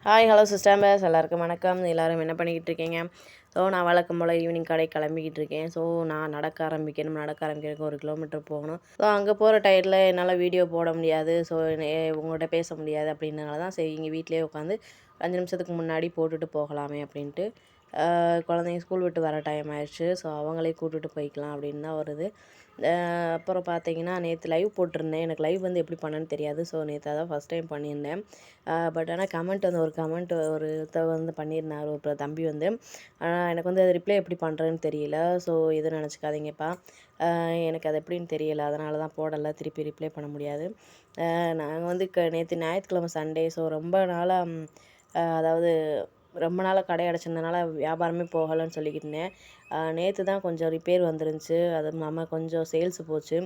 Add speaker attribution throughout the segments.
Speaker 1: Hi hello sisters எல்லாருக்கும் வணக்கம். எல்லோரும் என்ன பண்ணிக்கிட்டு இருக்கீங்க? நான் வழக்கம் போல் ஈவினிங் கடை கிளம்பிக்கிட்டு இருக்கேன். நான் நடக்க ஆரம்பிக்கிறதுக்கு 1 கிலோமீட்டர் போகணும். அங்கே போகிற டயத்தில் என்னால் வீடியோ போட முடியாது. உங்கள்கிட்ட பேச முடியாது அப்படின்றனால தான் சரி இங்கே வீட்டிலேயே உட்காந்து 5 நிமிஷத்துக்கு முன்னாடி போட்டுட்டு போகலாமே அப்படின்ட்டு குழந்தைங்க ஸ்கூல் விட்டு வர டைம் ஆயிடுச்சு. அவங்களே கூட்டிகிட்டு போய்க்கலாம் அப்படின்னு தான் வருது. அப்புறம் பார்த்தீங்கன்னா நேற்று லைவ் போட்டிருந்தேன். எனக்கு லைவ் வந்து எப்படி பண்ணேன்னு தெரியாது. நேற்று அதான் ஃபஸ்ட் டைம் பண்ணியிருந்தேன். ஆனால் கமெண்ட் ஒருத்தர் வந்து பண்ணியிருந்தார் ஒரு தம்பி வந்து. ஆனால் எனக்கு வந்து அது ரிப்ளை எப்படி பண்ணுறதுன்னு தெரியல. எதுவும் நினச்சிக்காதீங்கப்பா. எனக்கு அது எப்படின்னு தெரியல. அதனால தான் போடலை. திருப்பி ரிப்ளை பண்ண முடியாது. நாங்கள் வந்து நேற்று ஞாயிற்றுக்கிழமை சண்டே. ரொம்ப நாளாக அதாவது ரொம்ப நாளாக கடை அடைச்சிருந்தனால வியாபாரமே போகலைன்னு சொல்லிக்கிட்டு இருந்தேன். நேற்று தான் கொஞ்சம் ரிப்பேர் வந்துருந்துச்சு. அதுவும் இல்லாமல் கொஞ்சம் சேல்ஸ் போச்சு.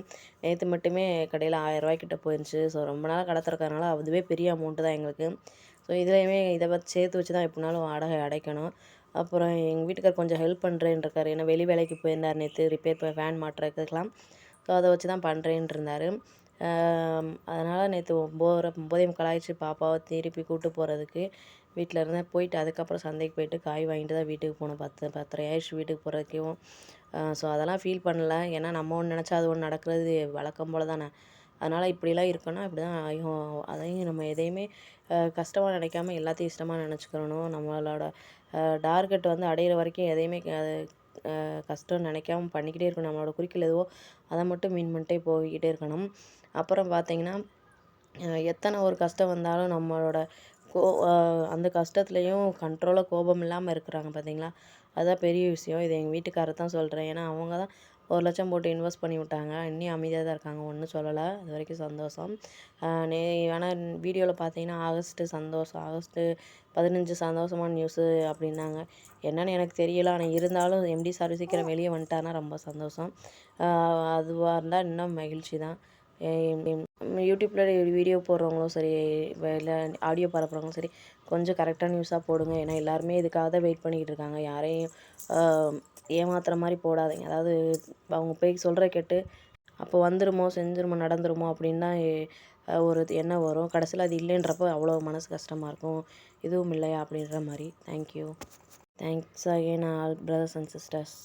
Speaker 1: நேற்று மட்டுமே கடையில் 1000 கிட்ட போயிருந்துச்சு. ரொம்ப நாளாக கடை திறக்கறதுனால அதுவே பெரிய அமௌண்ட்டு தான் எங்களுக்கு. இதுலேயுமே இதை சேர்த்து வச்சு தான் எப்படினாலும் வாடகை அடைக்கணும். அப்புறம் எங்கள் வீட்டுக்கார் கொஞ்சம் ஹெல்ப் பண்ணுறேன்னு இருக்கார். ஏன்னா வெளி வேலைக்கு போயிருந்தார் நேற்று ரிப்பேர் ஃபேன் மாட்டுறதுக்கெலாம். அதை வச்சு தான் பண்ணுறேன்ட்டு இருந்தார். அதனால் நேற்று 9:45 ஆயிடுச்சு பாப்பாவை திருப்பி கூப்பிட்டு போகிறதுக்கு. வீட்டில் இருந்தேன். போயிட்டு அதுக்கப்புறம் சந்தைக்கு போயிட்டு காய் வாங்கிட்டு தான் வீட்டுக்கு போனோம். 10:30 ஆயிடுச்சு வீட்டுக்கு போகிறதுக்கும். அதெல்லாம் ஃபீல் பண்ணல. ஏன்னா நம்ம ஒன்று நினச்சா அது ஒன்று நடக்கிறது வழக்கம் போல் தானே. அதனால் இப்படிலாம் இருக்கணும். அப்படி தான் அதையும் நம்ம எதையுமே கஷ்டமாக நினைக்காம எல்லாத்தையும் இஷ்டமாக நினச்சிக்கிறணும். நம்மளோட டார்கெட் வந்து அடையிற வரைக்கும் எதையுமே கஷ்டம்னு நினைக்காம பண்ணிக்கிட்டே இருக்கணும். நம்மளோட குறிக்கோள் எதுவோ அதை மட்டும் மீன் பண்ணிட்டே போய்கிட்டே இருக்கணும். அப்புறம் பார்த்திங்கன்னா எத்தனை ஒரு கஷ்டம் வந்தாலும் நம்மளோட அந்த கஷ்டத்துலேயும் கண்ட்ரோலாக கோபம் இல்லாமல் இருக்கிறாங்க பார்த்தீங்களா? அதுதான் பெரிய விஷயம். இது எங்கள் வீட்டுக்காரர் தான் சொல்கிறேன். ஏன்னா அவங்க தான் 1,00,000 போட்டு இன்வெஸ்ட் பண்ணி விட்டாங்க. இன்னும் அமைதியாக தான் இருக்காங்க. ஒன்றும் சொல்லலை. அது வரைக்கும் சந்தோஷம். ஆனால் வீடியோவில் பார்த்தீங்கன்னா ஆகஸ்ட்டு 15 சந்தோஷமான நியூஸு அப்படின்னாங்க. என்னன்னு எனக்கு தெரியல. ஆனால் இருந்தாலும் எம்டி சார் சீக்கிரம் வெளியே வந்துட்டாருன்னா ரொம்ப சந்தோஷம். அதுவாக இருந்தால் இன்னும் மகிழ்ச்சி தான். யூடியூப்பில் வீடியோ போடுறவங்களும் சரி, இல்லை ஆடியோ பரப்புறவங்களும் சரி, கொஞ்சம் கரெக்டான நியூஸாக போடுங்க. ஏன்னா எல்லாருமே இதுக்காக தான் வெயிட் பண்ணிக்கிட்டு இருக்காங்க. யாரையும் ஏமாத்துற மாதிரி போடாதீங்க. அதாவது அவங்க போய் சொல்கிற கேட்டு அப்போ வந்துருமோ, செஞ்சுருமோ, நடந்துருமோ அப்படின்னு தான் ஒரு எண்ணம் வரும். கடைசியில் அது இல்லைன்றப்போ அவ்வளோ மனசு கஷ்டமாக இருக்கும். இதுவும் இல்லையா அப்படின்ற மாதிரி. Thank you. Thanks again all brothers and sisters.